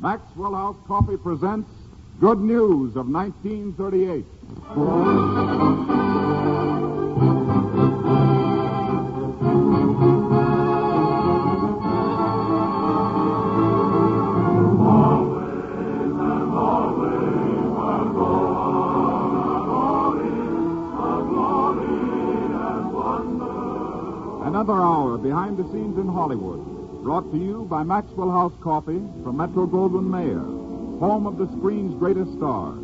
Maxwell House Coffee presents Good News of 1938. Another hour behind the scenes in Hollywood, brought to you by Maxwell House Coffee from Metro-Goldwyn-Mayer, home of the screen's greatest stars.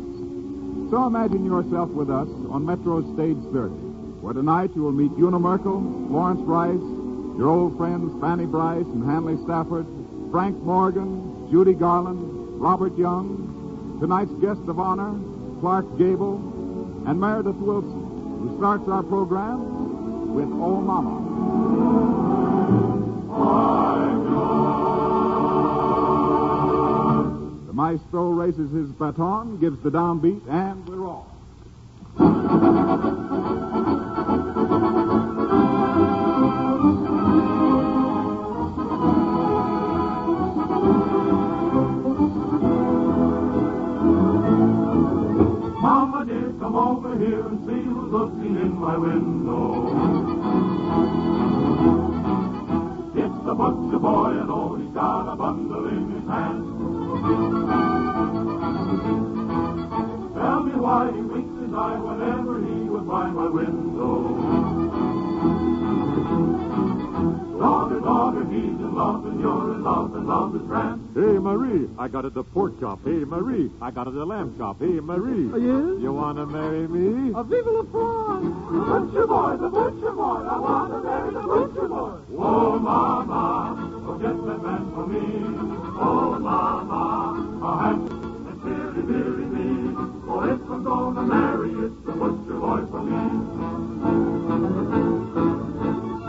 So imagine yourself with us on Metro's Stage 30, where tonight you will meet Una Merkel, Florence Rice, your old friends Fanny Bryce and Hanley Stafford, Frank Morgan, Judy Garland, Robert Young, tonight's guest of honor, Clark Gable, and Meredith Wilson, who starts our program with Oh Mama. The maestro raises his baton, gives the downbeat, and we're off. Mama dear, come over here and see who's looking in my window. It's the butcher boy, and oh, he's got a bundle in his hand. Tell me why he winks his eye whenever he was by my window. Daughter, he's in love, and you're in love, and love is grand. Hey, Marie, I got it the pork chop. Hey, Marie, I got it the lamb chop. Hey, Marie. Oh, yes? You want to marry me? Vive la France! The butcher boy, I want to marry the butcher boy. Oh, Mama, forget that man for me. Oh, Mama, a handsome and deary me. Oh, if I'm gonna marry, it's the butcher boy for me.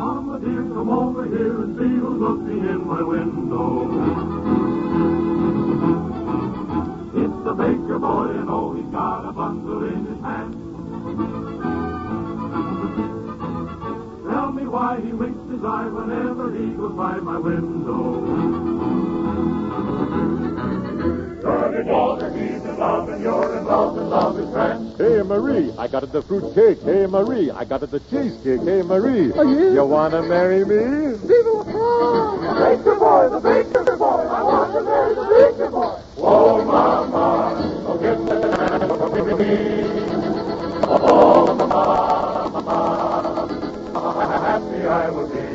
Mama dear, come over here and see who's looking in my window. It's the baker boy, and oh, he's got a bundle in his hand. Tell me why he winks his eye whenever he goes by my window. Daughter, he's in love, and you're in love, and love is grand. Hey, Marie, I got it the fruit cake. Hey, Marie, I got it the cheesecake. Hey, Marie. Oh, yes? You want to marry me? Vive la France! The baker boy, I want to marry the baker boy. Oh, Mama, forget that man for me. Oh, Mama, happy I will be.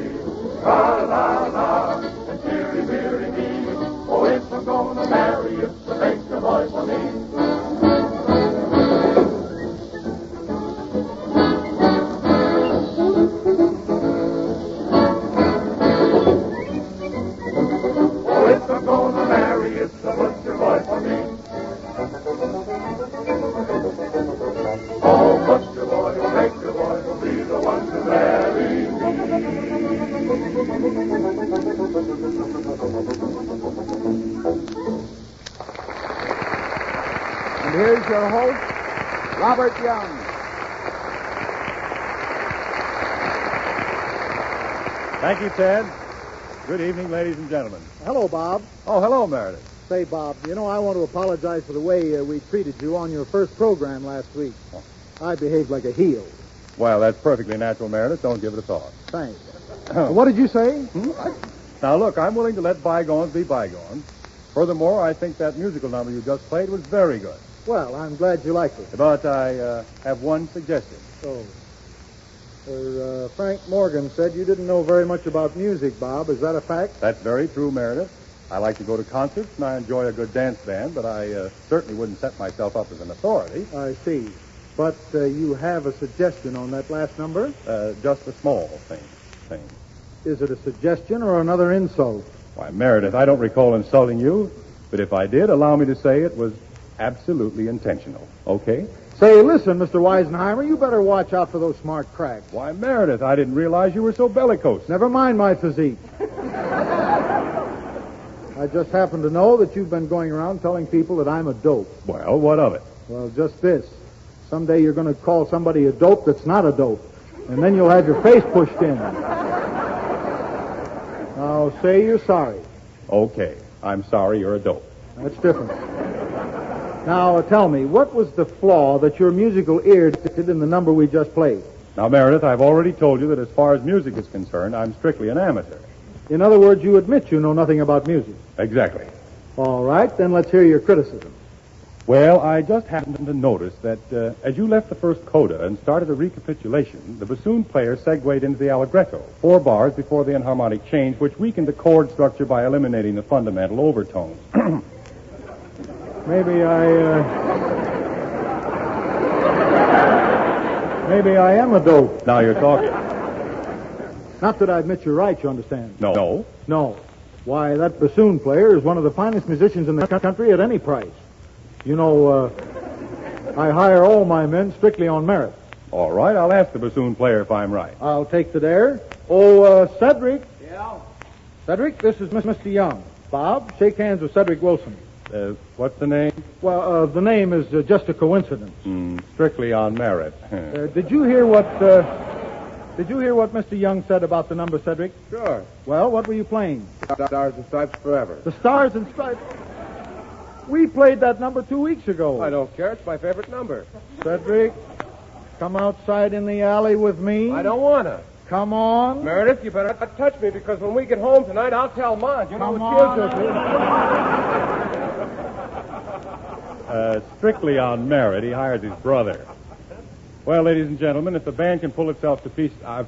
La, la, la, and deary me. Oh, if I'm gonna marry, it's the baker boy for me. Oh, if I'm gonna marry, it's the butcher boy for me. Oh, butcher boy, oh, baker boy will be the one to marry me. And here's your host, Robert Young. Thank you, Ted. Good evening, ladies and gentlemen. Hello, Bob. Oh, hello, Meredith. Say, Bob, I want to apologize for the way we treated you on your first program last week. I behaved like a heel. Well, that's perfectly natural, Meredith. Don't give it a thought. Thanks. What did you say? Now, look, I'm willing to let bygones be bygones. Furthermore, I think that musical number you just played was very good. Well, I'm glad you liked it. But I have one suggestion. Oh. Frank Morgan said you didn't know very much about music, Bob. Is that a fact? That's very true, Meredith. I like to go to concerts, and I enjoy a good dance band, but I certainly wouldn't set myself up as an authority. I see. But you have a suggestion on that last number? Just a small thing. Is it a suggestion or another insult? Why, Meredith, I don't recall insulting you, but if I did, allow me to say it was absolutely intentional. Okay? Say, listen, Mr. Weisenheimer, you better watch out for those smart cracks. Why, Meredith, I didn't realize you were so bellicose. Never mind my physique. I just happen to know that you've been going around telling people that I'm a dope. Well, what of it? Well, just this. Someday you're going to call somebody a dope that's not a dope, and then you'll have your face pushed in. Now, say you're sorry. Okay, I'm sorry you're a dope. That's different. Now, tell me, what was the flaw that your musical ear detected in the number we just played? Now, Meredith, I've already told you that as far as music is concerned, I'm strictly an amateur. In other words, you admit you know nothing about music. Exactly. All right, then let's hear your criticism. Well, I just happened to notice that as you left the first coda and started a recapitulation, the bassoon player segued into the allegretto, 4 bars before the enharmonic change, which weakened the chord structure by eliminating the fundamental overtones. Maybe I am a dope. Now you're talking. Not that I admit you're right, you understand? No. No. Why, that bassoon player is one of the finest musicians in the country at any price. You know, I hire all my men strictly on merit. All right, I'll ask the bassoon player if I'm right. I'll take the dare. Oh, Cedric. Yeah? Cedric, this is Mr. Young. Bob, shake hands with Cedric Wilson. What's the name? Well, the name is just a coincidence. Strictly on merit. Did you hear what Mr. Young said about the number, Cedric? Sure. Well, what were you playing? Stars and Stripes Forever. The Stars and Stripes. We played that number 2 weeks ago. I don't care. It's my favorite number. Cedric, come outside in the alley with me. I don't want to. Come on. Meredith, you better not touch me because when we get home tonight, I'll tell Mom. You know Come what on. Strictly on merit, he hired his brother. Well, ladies and gentlemen, if the band can pull itself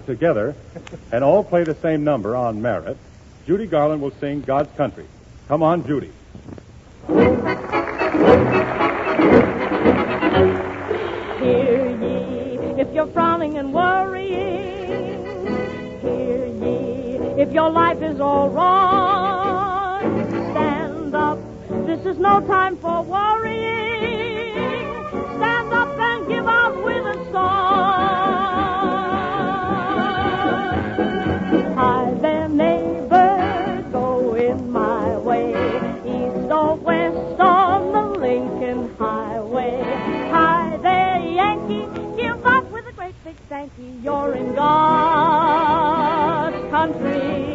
together and all play the same number on merit, Judy Garland will sing God's Country. Come on, Judy. Hear ye, if you're frowning and worrying. Hear ye, if your life is all wrong. Stand up, this is no time for worrying. Stand up and give out with a song. Hi there, neighbor, go in my way. East or west on the Lincoln Highway. Hi there, Yankee, give up with a great big thank you. You're in God's country,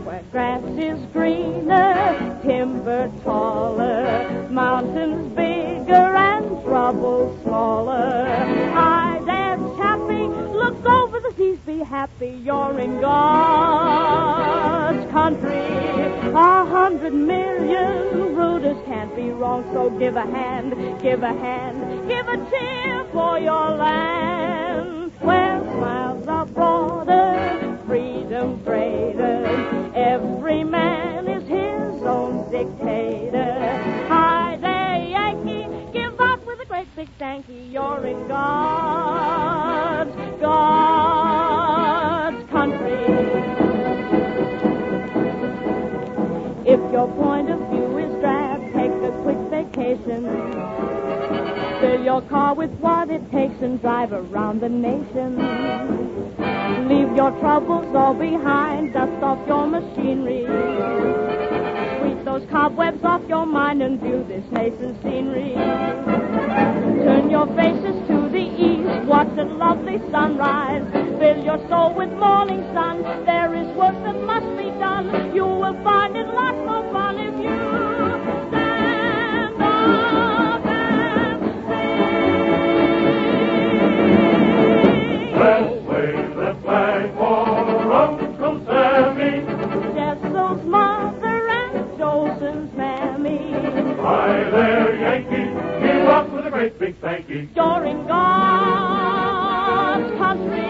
where grass is greener, timber taller, mountains bigger and trouble smaller. Hi there, Chappie, look over the seas, be happy. You're in God's country. 100 million rooters can't be wrong, so give a hand, give a hand, give a cheer for your land. Where miles are broader, freedom greater, every man is his own dictator. Hi there, Yankee, give up with a great big thank you. You're in God's country. If your point of view is drab, take a quick vacation. Fill your car with what it takes and drive around the nation. Leave your troubles all behind, dust off your machinery. Sweep those cobwebs off your mind and view this nation's scenery. Turn your faces to the east, watch a lovely sunrise. Fill your soul with morning sun, there is work that must be done. You will find it lots more fun if you stand up and sing. Let's wave that flag for Uncle Sammy. Jessel's mother and Jolson's mammy. Hi there, Yankee, give up with a great big thank you. You're in God's country.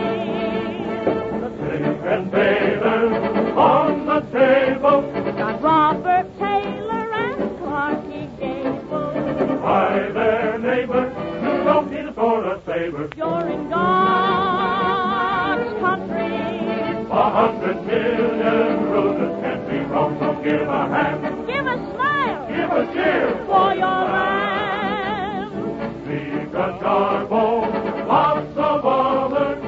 And bathers on the table. Got Robert Taylor and Clarky Gable. Hi there, neighbor, you don't need a sword or saber. You're in God's country. 100 million roses can't be wrong, so give a hand, Give a smile give a cheer for your land. We've got Garbo, lots of others,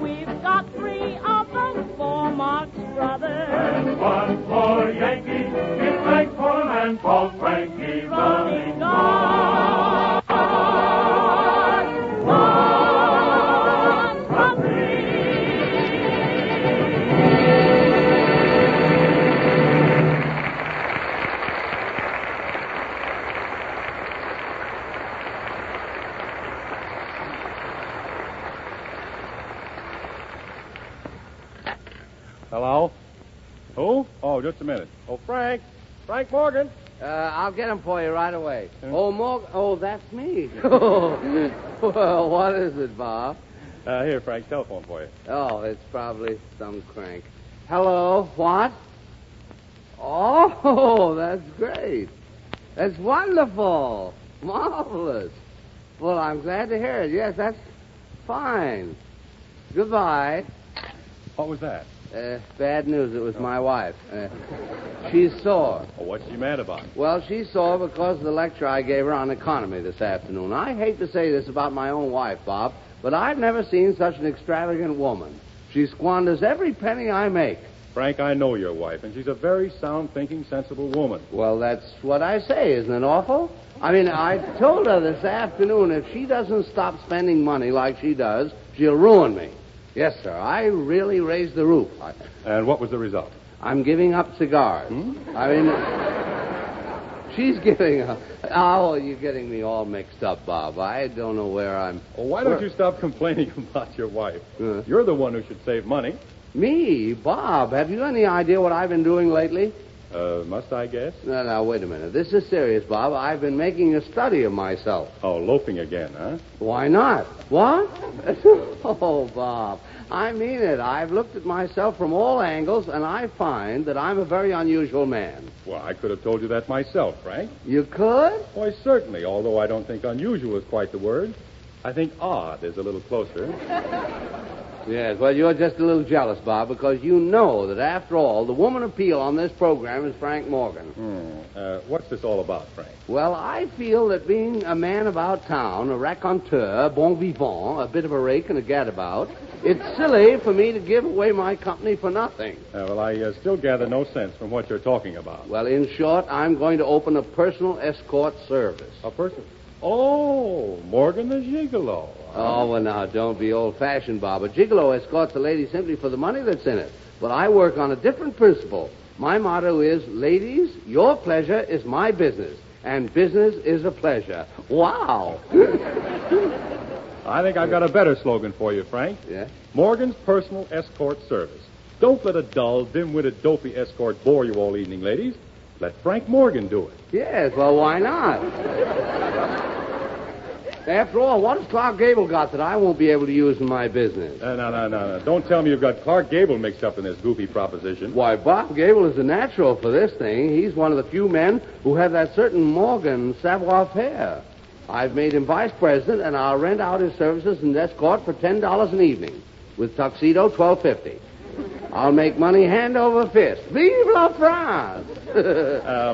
We've got 3 of them, 4 Marx brothers. and one for Yankee. Give thanks for a man called Frankie running God's country. Hello? Who? Oh, just a minute. Oh, Frank. Frank Morgan. I'll get him for you right away. Oh, Morgan. Oh, that's me. Well, what is it, Bob? Here, Frank, telephone for you. Oh, it's probably some crank. Hello, what? Oh, that's great. That's wonderful. Marvelous. Well, I'm glad to hear it. Yes, that's fine. Goodbye. What was that? Bad news. It was my wife. She's sore. Oh, what's she mad about? Well, she's sore because of the lecture I gave her on economy this afternoon. I hate to say this about my own wife, Bob, but I've never seen such an extravagant woman. She squanders every penny I make. Frank, I know your wife, and she's a very sound-thinking, sensible woman. Well, that's what I say. Isn't it awful? I mean, I told her this afternoon if she doesn't stop spending money like she does, she'll ruin me. Yes, sir. I really raised the roof. And what was the result? I'm giving up cigars. I mean, she's giving up. Oh, you're getting me all mixed up, Bob. I don't know where I'm... Well, why don't you stop complaining about your wife? You're the one who should save money. Me? Bob, have you any idea what I've been doing lately? Must I guess? No, wait a minute. This is serious, Bob. I've been making a study of myself. Oh, loafing again, huh? Why not? What? Oh, Bob, I mean it. I've looked at myself from all angles, and I find that I'm a very unusual man. Well, I could have told you that myself, Frank. You could? Why, certainly, although I don't think unusual is quite the word. I think odd is a little closer. Yes, well, you're just a little jealous, Bob, because you know that, after all, the woman appeal on this program is Frank Morgan. What's this all about, Frank? Well, I feel that being a man about town, a raconteur, bon vivant, a bit of a rake and a gadabout, it's silly for me to give away my company for nothing. Well, I still gather no sense from what you're talking about. Well, in short, I'm going to open a personal escort service. A person? Oh, Morgan the Gigolo. Oh, well, now, don't be old-fashioned, Bob. A gigolo escorts a lady simply for the money that's in it. But I work on a different principle. My motto is, ladies, your pleasure is my business, and business is a pleasure. Wow. I think I've got a better slogan for you, Frank. Yeah? Morgan's Personal Escort Service. Don't let a dull, dim-witted, dopey escort bore you all evening, ladies. Let Frank Morgan do it. Yes, well, why not? After all, what has Clark Gable got that I won't be able to use in my business? No. Don't tell me you've got Clark Gable mixed up in this goofy proposition. Why, Bob Gable is a natural for this thing. He's one of the few men who have that certain Morgan savoir-faire. I've made him vice president, and I'll rent out his services and escort for $10 an evening. With tuxedo, $12.50. I'll make money hand over fist. Vive la France!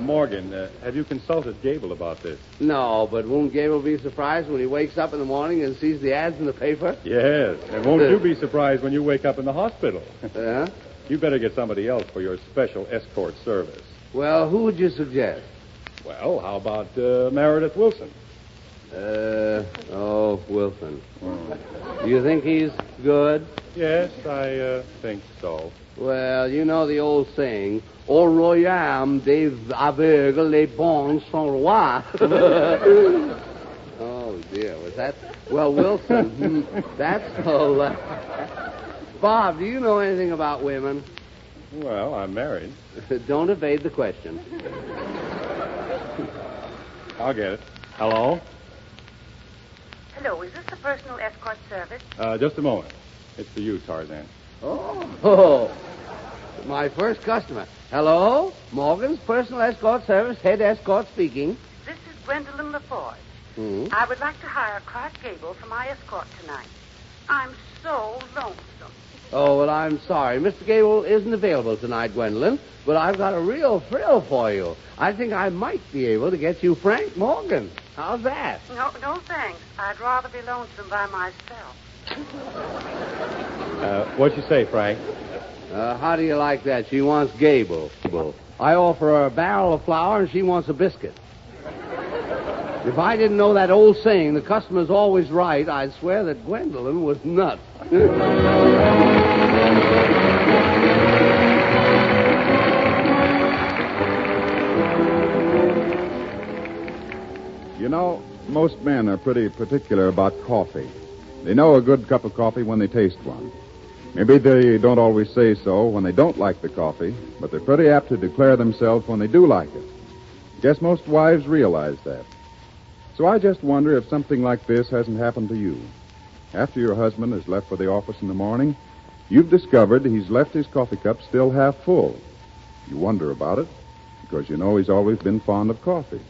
Morgan, have you consulted Gable about this? No, but won't Gable be surprised when he wakes up in the morning and sees the ads in the paper? Yes, and won't you be surprised when you wake up in the hospital? Yeah? You better get somebody else for your special escort service. Well, who would you suggest? Well, how about Meredith Wilson? Wilson. Do you think he's good? Yes, I think so. Well, you know the old saying, au royaume des aveugles, les bons sont rois. Oh, dear, was that... Well, Wilson, that's... Bob, do you know anything about women? Well, I'm married. Don't evade the question. I'll get it. Hello? Hello, is this the personal escort service? Just a moment. It's for you, Tarzan. Oh, my first customer. Hello? Morgan's Personal Escort Service, head escort speaking. This is Gwendolyn LaForge. Hmm? I would like to hire Clark Gable for my escort tonight. I'm so lonesome. Oh, well, I'm sorry. Mr. Gable isn't available tonight, Gwendolyn, but I've got a real thrill for you. I think I might be able to get you Frank Morgan. How's that? No, thanks. I'd rather be lonesome by myself. What'd you say, Frank? How do you like that? She wants Gable. I offer her a barrel of flour, and she wants a biscuit. If I didn't know that old saying, the customer's always right, I'd swear that Gwendolyn was nuts. You know, most men are pretty particular about coffee. They know a good cup of coffee when they taste one. Maybe they don't always say so when they don't like the coffee, but they're pretty apt to declare themselves when they do like it. Guess most wives realize that. So I just wonder if something like this hasn't happened to you. After your husband has left for the office in the morning, you've discovered he's left his coffee cup still half full. You wonder about it, because you know he's always been fond of coffee.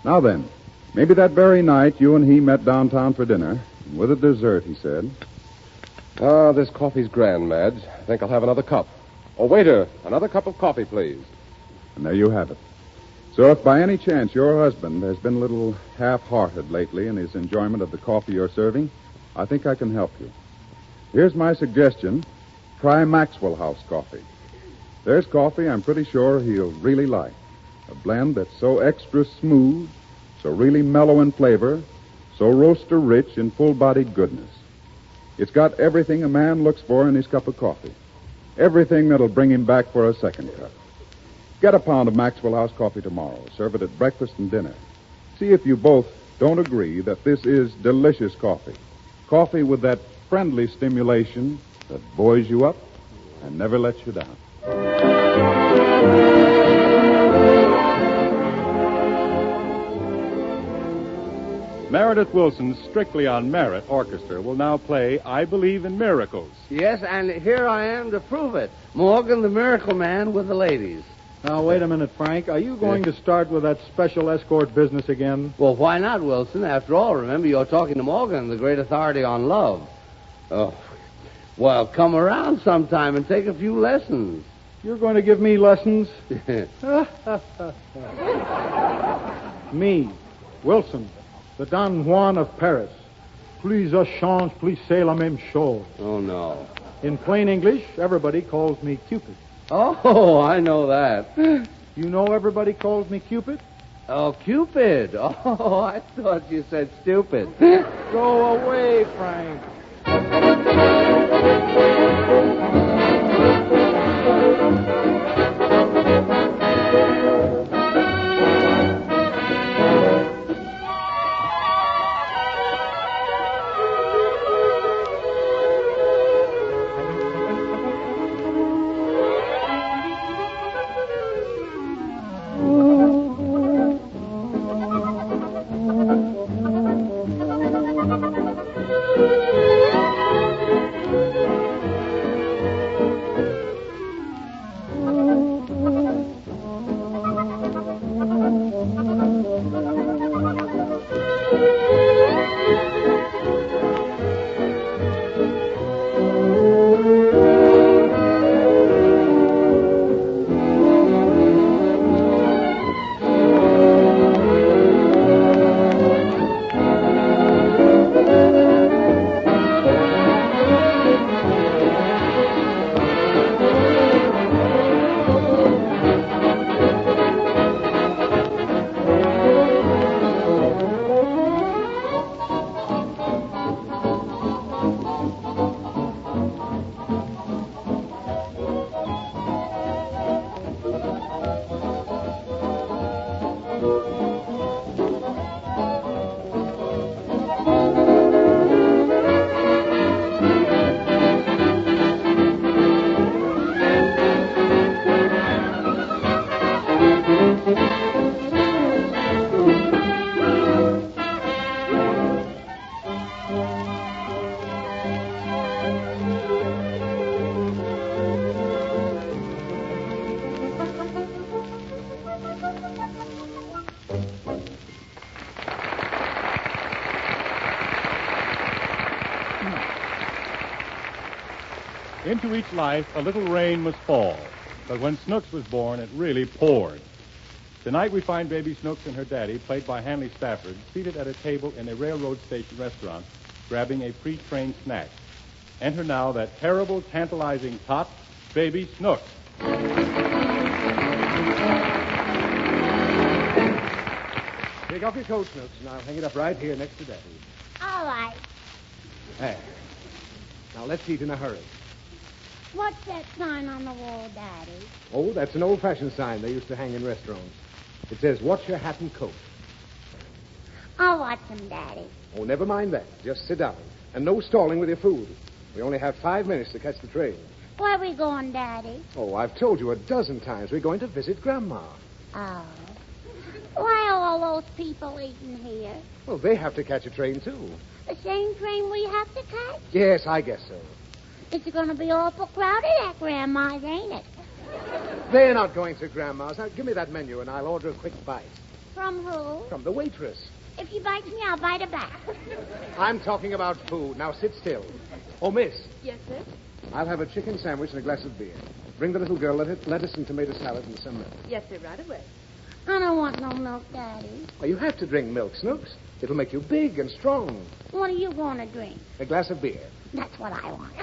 Now then, maybe that very night you and he met downtown for dinner, and with a dessert, he said, This coffee's grand, Madge. I think I'll have another cup. Oh, waiter, another cup of coffee, please. And there you have it. So if by any chance your husband has been a little half-hearted lately in his enjoyment of the coffee you're serving, I think I can help you. Here's my suggestion. Try Maxwell House coffee. There's coffee I'm pretty sure he'll really like. A blend that's so extra smooth, so really mellow in flavor, so roaster-rich in full-bodied goodness. It's got everything a man looks for in his cup of coffee. Everything that'll bring him back for a second cup. Get a pound of Maxwell House coffee tomorrow. Serve it at breakfast and dinner. See if you both don't agree that this is delicious coffee. Coffee with that friendly stimulation that buoys you up and never lets you down. Meredith Wilson's Strictly on Merit Orchestra will now play I Believe in Miracles. Yes, and here I am to prove it. Morgan, the miracle man, with the ladies. Now, wait a minute, Frank. Are you going to start with that special escort business again? Well, why not, Wilson? After all, remember, you're talking to Morgan, the great authority on love. Oh, well, come around sometime and take a few lessons. You're going to give me lessons? Me, Wilson, the Don Juan of Paris. Plusieurs chances, plus c'est la même chose. Oh, no. In plain English, everybody calls me Cupid. Oh, I know that. You know everybody calls me Cupid? Oh, Cupid. Oh, I thought you said stupid. Go away, Frank. Into each life, a little rain must fall. But when Snooks was born, it really poured. Tonight we find baby Snooks and her daddy, played by Hanley Stafford, seated at a table in a railroad station restaurant, grabbing a pre-trained snack. Enter now that terrible, tantalizing tot, baby Snooks. Take off your coat, Snooks, and I'll hang it up right here next to Daddy. All right. There. Now, let's eat in a hurry. What's that sign on the wall, Daddy? Oh, that's an old-fashioned sign they used to hang in restaurants. It says, watch your hat and coat. I'll watch them, Daddy. Oh, never mind that. Just sit down. And no stalling with your food. We only have 5 minutes to catch the train. Where are we going, Daddy? Oh, I've told you a dozen times we're going to visit Grandma. Oh. Why are all those people eating here? Well, they have to catch a train, too. The same train we have to catch? Yes, I guess so. It's going to be awful crowded at Grandma's, ain't it? They're not going to Grandma's. Now, give me that menu, and I'll order a quick bite. From who? From the waitress. If she bites me, I'll bite her back. I'm talking about food. Now, sit still. Oh, miss. Yes, sir? I'll have a chicken sandwich and a glass of beer. Bring the little girl lettuce and tomato salad and some milk. Yes, sir, right away. I don't want no milk, Daddy. Well, you have to drink milk, Snooks. It'll make you big and strong. What are you going to drink? A glass of beer. That's what I want.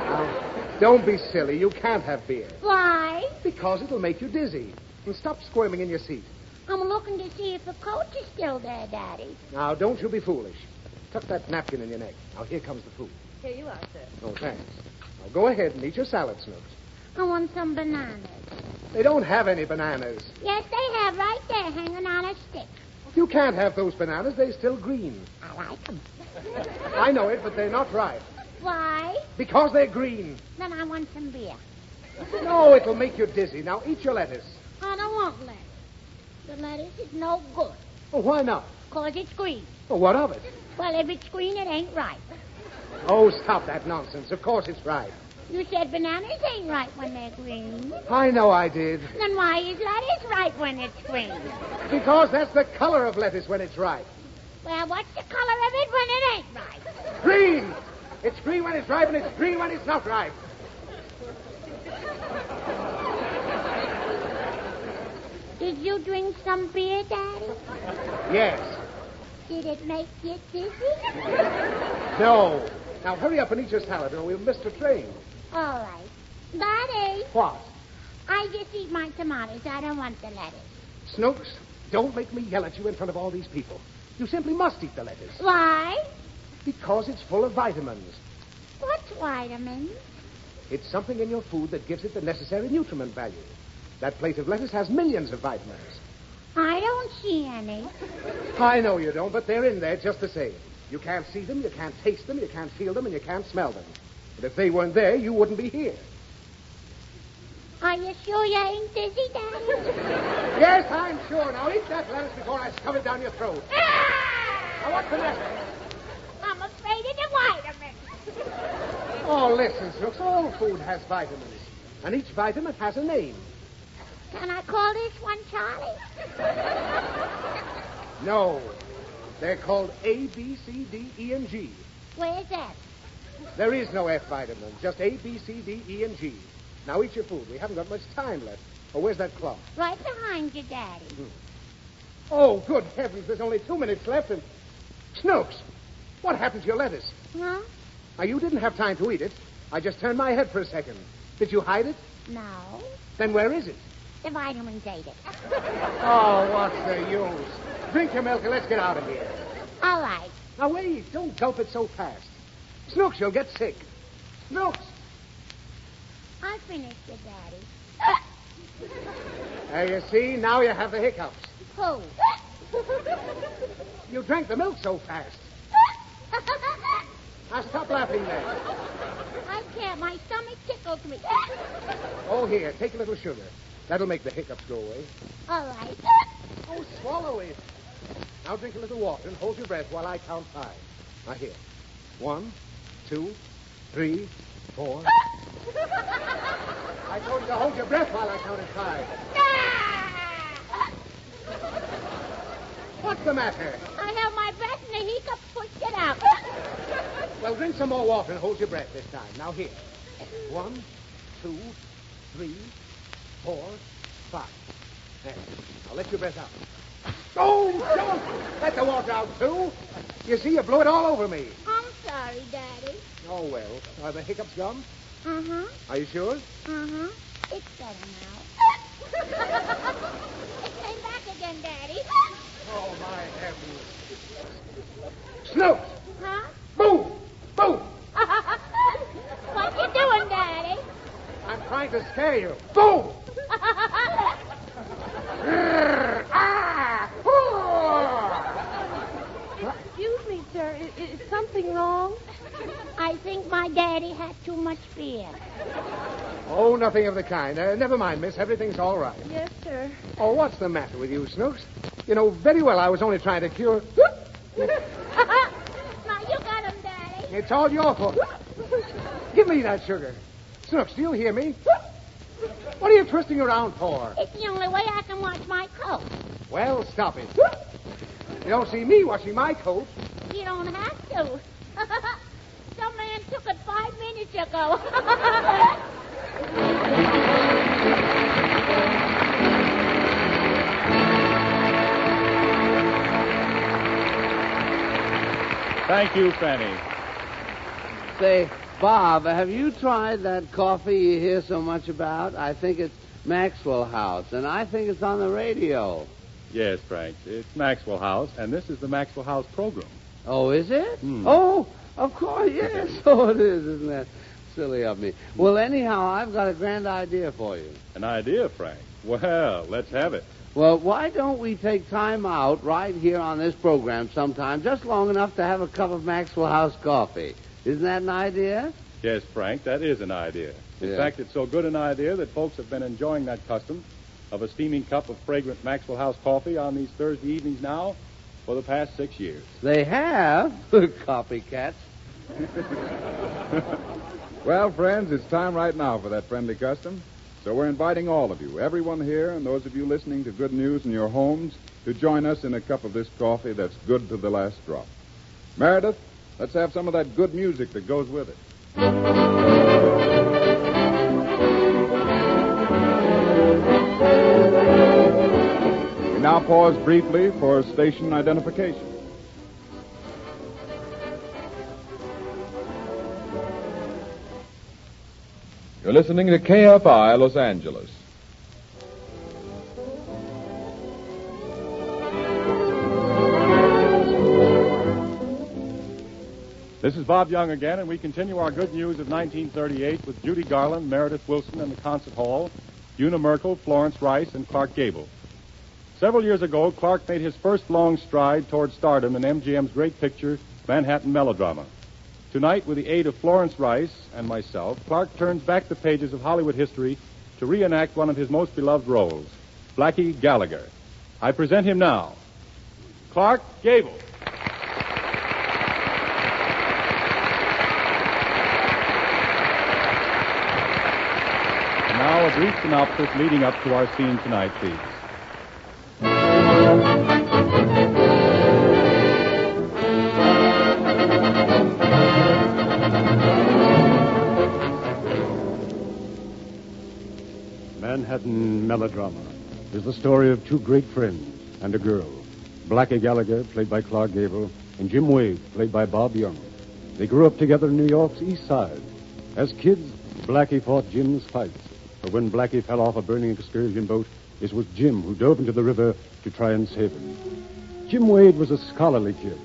Now, don't be silly. You can't have beer. Why? Because it'll make you dizzy. And stop squirming in your seat. I'm looking to see if the coach is still there, Daddy. Now, don't you be foolish. Tuck that napkin in your neck. Now, here comes the food. Here you are, sir. Oh, thanks. Now, go ahead and eat your salad, Snooks. I want some bananas. They don't have any bananas. Yes, they have right there hanging on a stick. You can't have those bananas. They're still green. I like them. I know it, but they're not ripe. Why? Because they're green. Then I want some beer. No, it'll make you dizzy. Now, eat your lettuce. I don't want lettuce. The lettuce is no good. Oh, why not? 'Cause it's green. Well, what of it? Well, if it's green, it ain't ripe. Oh, stop that nonsense. Of course it's ripe. You said bananas ain't ripe when they're green. I know I did. Then why is lettuce ripe when it's green? Because that's the color of lettuce when it's ripe. Well, what's the color of it when it ain't ripe? Green! It's green when it's ripe, and it's green when it's not ripe. Did you drink some beer, Daddy? Yes. Did it make you dizzy? No. Now, hurry up and eat your salad, or we'll miss the train. All right. Daddy, What? I just eat my tomatoes. I don't want the lettuce. Snooks, don't make me yell at you in front of all these people. You simply must eat the lettuce. Why? Because it's full of vitamins. What's vitamins? It's something in your food that gives it the necessary nutriment value. That plate of lettuce has millions of vitamins. I don't see any. I know you don't, but they're in there just the same. You can't see them, you can't taste them, you can't feel them, and you can't smell them. But if they weren't there, you wouldn't be here. Are you sure you ain't dizzy, Daddy? Yes, I'm sure. Now eat that lettuce before I shove it down your throat. Now, what's the matter? I'm afraid of the vitamins. Oh, listen, Snooks, all food has vitamins. And each vitamin has a name. Can I call this one Charlie? No. They're called A, B, C, D, E, and G. Where's that? There is no F vitamin, just A, B, C, D, E, and G. Now eat your food. We haven't got much time left. Oh, where's that clock? Right behind you, Daddy. Oh, good heavens, there's only 2 minutes left and... Snooks, what happened to your lettuce? Huh? Now, you didn't have time to eat it. I just turned my head for a second. Did you hide it? No. Then where is it? The vitamins ate it. Oh, what's the use? Drink your milk and let's get out of here. All right. Now, wait. Don't gulp it so fast. Snooks, you'll get sick. Snooks. I finished it, Daddy. There you see. Now you have the hiccups. Who? You drank the milk so fast. Now, stop laughing then. I can't. My stomach tickles me. Oh, here. Take a little sugar. That'll make the hiccups go away. All right. Oh, swallow it. Now drink a little water and hold your breath while I count 5. Now, here. 1, 2, 3, 4. I told you to hold your breath while I counted 5. What's the matter? I held my breath and the hiccup pushed it out. Well, drink some more water and hold your breath this time. Now, here. 1, 2, 3, 4, 5. There. Now, let your breath out. Oh, don't! Let the water out, too. You see, you blew it all over me. I'm sorry, Daddy. Oh, well. Are the hiccups gone? Uh-huh. Are you sure? Uh-huh. It's better now. It came back again, Daddy. Oh, my heavens. Snooks! Huh? Move! Move! What you doing, Daddy? I'm trying to scare you. Move! Excuse me, sir. Is something wrong? I much beer. Oh, nothing of the kind. Never mind, miss. Everything's all right. Yes, sir. Oh, what's the matter with you, Snooks? You know very well I was only trying to cure... Now, you got him, Daddy. It's all your fault. Give me that sugar. Snooks, do you hear me? What are you twisting around for? It's the only way I can wash my coat. Well, stop it. You don't see me washing my coat. You don't have to. Some man took it 5 minutes ago. Thank you, Fanny. Say, Bob, have you tried that coffee you hear so much about? I think it's Maxwell House, and I think it's on the radio. Yes, Frank. It's Maxwell House, and this is the Maxwell House program. Oh, is it? Hmm. Oh, of course, yes. So it is, isn't that silly of me? Well, anyhow, I've got a grand idea for you. An idea, Frank? Well, let's have it. Well, why don't we take time out right here on this program sometime, just long enough to have a cup of Maxwell House coffee? Isn't that an idea? Yes, Frank, that is an idea. In Yeah. fact, it's so good an idea that folks have been enjoying that custom of a steaming cup of fragrant Maxwell House coffee on these Thursday evenings now for the past 6 years. They have. Copycats. Well, friends, it's time right now for that friendly custom. So we're inviting all of you, everyone here, and those of you listening to Good News in your homes, to join us in a cup of this coffee that's good to the last drop. Meredith, let's have some of that good music that goes with it. We now pause briefly for station identification. You're listening to KFI Los Angeles. This is Bob Young again, and we continue our good news of 1938 with Judy Garland, Meredith Wilson and the Concert Hall, Una Merkel, Florence Rice, and Clark Gable. Several years ago, Clark made his first long stride toward stardom in MGM's great picture, Manhattan Melodrama. Tonight, with the aid of Florence Rice and myself, Clark turns back the pages of Hollywood history to reenact one of his most beloved roles, Blackie Gallagher. I present him now, Clark Gable. And now a brief synopsis leading up to our scene tonight, please. Manhattan Melodrama is the story of two great friends and a girl. Blackie Gallagher, played by Clark Gable, and Jim Wade, played by Bob Young. They grew up together in New York's East Side. As kids, Blackie fought Jim's fights. But when Blackie fell off a burning excursion boat, it was Jim who dove into the river to try and save him. Jim Wade was a scholarly kid.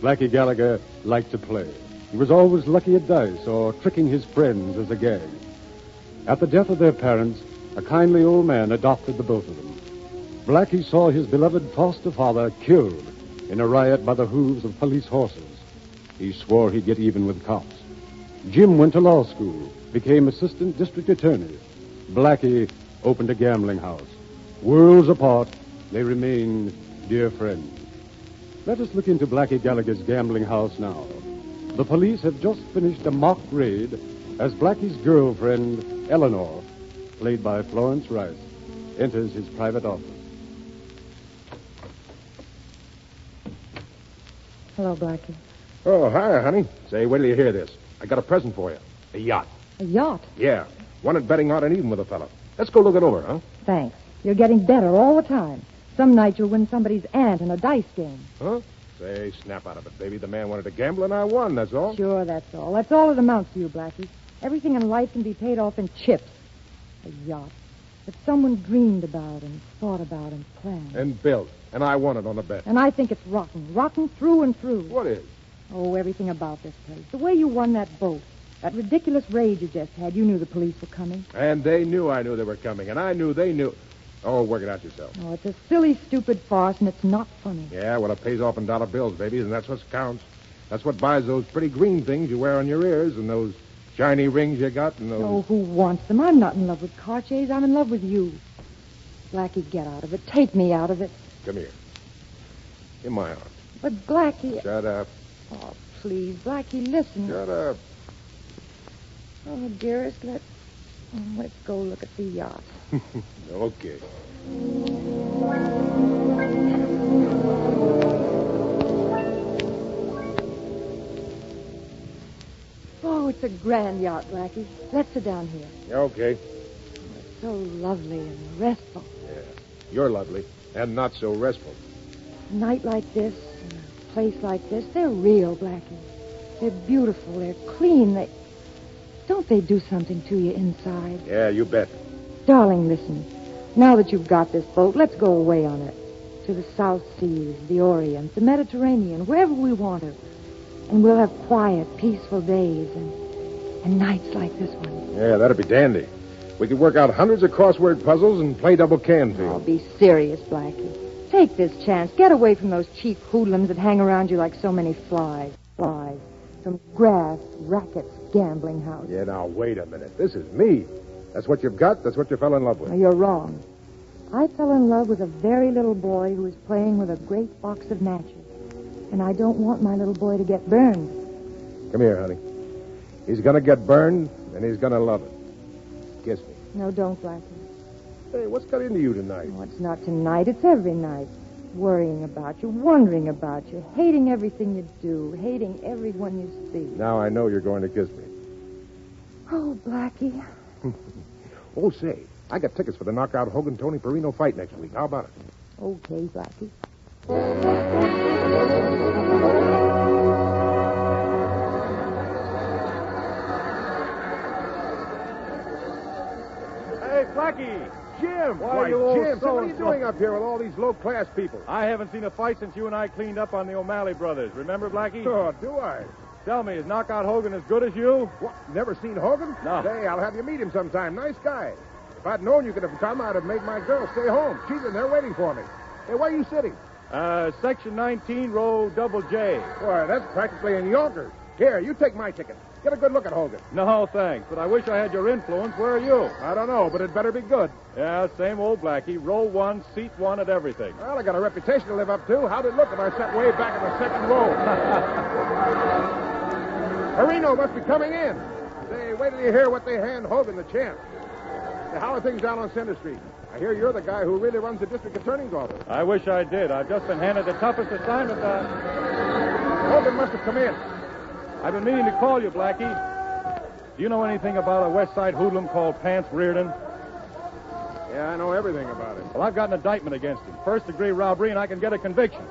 Blackie Gallagher liked to play. He was always lucky at dice or tricking his friends as a gag. At the death of their parents, a kindly old man adopted the both of them. Blackie saw his beloved foster father killed in a riot by the hooves of police horses. He swore he'd get even with cops. Jim went to law school, became assistant district attorney. Blackie opened a gambling house. Worlds apart, they remained dear friends. Let us look into Blackie Gallagher's gambling house now. The police have just finished a mock raid as Blackie's girlfriend, Eleanor, played by Florence Rice, enters his private office. Hello, Blackie. Oh, hi, honey. Say, wait till you hear this. I got a present for you. A yacht. A yacht? Yeah. Wanted betting odd and even with a fella. Let's go look it over, huh? Thanks. You're getting better all the time. Some night you'll win somebody's aunt in a dice game. Huh? Say, snap out of it, baby. The man wanted to gamble and I won, that's all. Sure, that's all. That's all it amounts to you, Blackie. Everything in life can be paid off in chips. A yacht that someone dreamed about and thought about and planned. And built. And I won it on a bet. And I think it's rotten. Rotten through and through. What is? Oh, everything about this place. The way you won that boat. That ridiculous raid you just had. You knew the police were coming. And they knew I knew they were coming. And I knew they knew. Oh, work it out yourself. Oh, it's a silly, stupid farce, and it's not funny. Yeah, well, it pays off in dollar bills, baby, and that's what counts. That's what buys those pretty green things you wear on your ears and those shiny rings you got and those... Oh, who wants them? I'm not in love with Cartiers. I'm in love with you. Blackie, get out of it. Take me out of it. Come here. In my arms. But, Blackie... Shut up. Oh, please, Blackie, listen. Shut up. Oh, dearest, let's go look at the yacht. Okay. Oh, it's a grand yacht, Blackie. Let's sit down here. Okay. It's so lovely and restful. Yeah. You're lovely and not so restful. A night like this, and a place like this, they're real, Blackie. They're beautiful. They're clean. Don't they do something to you inside? Yeah, you bet. Darling, listen. Now that you've got this boat, let's go away on it. To the South Seas, the Orient, the Mediterranean, wherever we want to. And we'll have quiet, peaceful days and nights like this one. Yeah, that'd be dandy. We could work out hundreds of crossword puzzles and play double Canfield. Oh, be serious, Blackie. Take this chance. Get away from those cheap hoodlums that hang around you like so many flies. Some grass, rackets, gambling house. Yeah, now, wait a minute. This is me. That's what you've got. That's what you fell in love with. No, you're wrong. I fell in love with a very little boy who was playing with a great box of matches. And I don't want my little boy to get burned. Come here, honey. He's going to get burned, and he's going to love it. Kiss me. No, don't, Blackie. Hey, what's got into you tonight? Oh, it's not tonight. It's every night. Worrying about you, wondering about you, hating everything you do, hating everyone you see. Now I know you're going to kiss me. Oh, Blackie. Oh, say, I got tickets for the knockout Hogan-Tony Perino fight next week. How about it? Okay, Blackie. Hey, Blackie! Jim! Why, Jim, what are you so-and-so. doing up here with all these low-class people? I haven't seen a fight since you and I cleaned up on the O'Malley brothers. Remember, Blackie? Oh, do I? Tell me, is Knockout Hogan as good as you? What, never seen Hogan? No. Say, I'll have you meet him sometime. Nice guy. If I'd known you could have come, I'd have made my girl stay home. She's in there waiting for me. Hey, where are you sitting? Section 19, row double J. Boy, that's practically in Yonkers. Here, you take my ticket. Get a good look at Hogan. No, thanks, but I wish I had your influence. Where are you? I don't know, but it better be good. Yeah, same old Blackie. Row 1, seat 1 at everything. Well, I got a reputation to live up to. How'd it look if I sat way back in the second row? Perino must be coming in. Say, wait till you hear what they hand Hogan, the champ. Say, how are things down on Center Street? I hear you're the guy who really runs the district attorney's office. I wish I did. I've just been handed the toughest assignment. Hogan must have come in. I've been meaning to call you, Blackie. Do you know anything about a West Side hoodlum called Pants Reardon? Yeah, I know everything about it. Well, I've got an indictment against him. First-degree robbery, and I can get a conviction.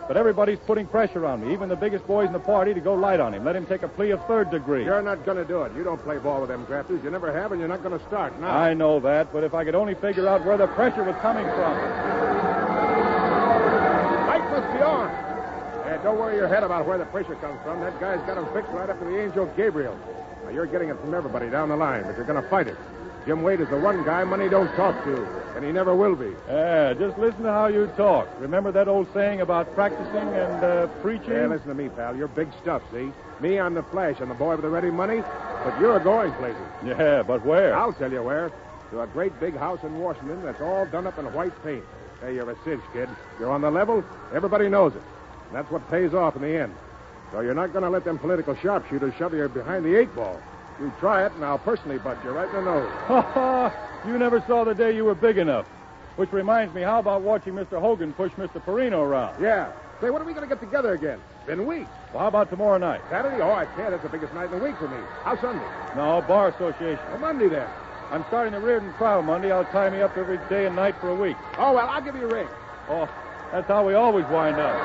But everybody's putting pressure on me, even the biggest boys in the party, to go light on him. Let him take a plea of third degree. You're not going to do it. You don't play ball with them grafters. You never have, and you're not going to start now. I know that, but if I could only figure out where the pressure was coming from. Fight must be on. Yeah, don't worry your head about where the pressure comes from. That guy's got him fixed right up to the angel Gabriel. Now, you're getting it from everybody down the line, but you're going to fight it. Jim Wade is the one guy money don't talk to, and he never will be. Yeah, just listen to how you talk. Remember that old saying about practicing and preaching? Yeah, listen to me, pal. You're big stuff, see? Me, I'm the Flash. I'm the boy with the ready money, but you're going places. Yeah, but where? I'll tell you where. To a great big house in Washington that's all done up in white paint. Hey, you're a cinch, kid. You're on the level. Everybody knows it. And that's what pays off in the end. So you're not going to let them political sharpshooters shove you behind the 8-ball. You try it, and I'll personally butt you right in the nose. You never saw the day you were big enough. Which reminds me, how about watching Mr. Hogan push Mr. Perino around? Yeah. Say, when are we going to get together again? Been weeks. Well, how about tomorrow night? Saturday? Oh, I can't. That's the biggest night in the week for me. How's Sunday? No, Bar Association. Well, Monday, then. I'm starting the Reardon trial Monday. I'll tie me up every day and night for a week. Oh, well, I'll give you a ring. Oh, that's how we always wind up.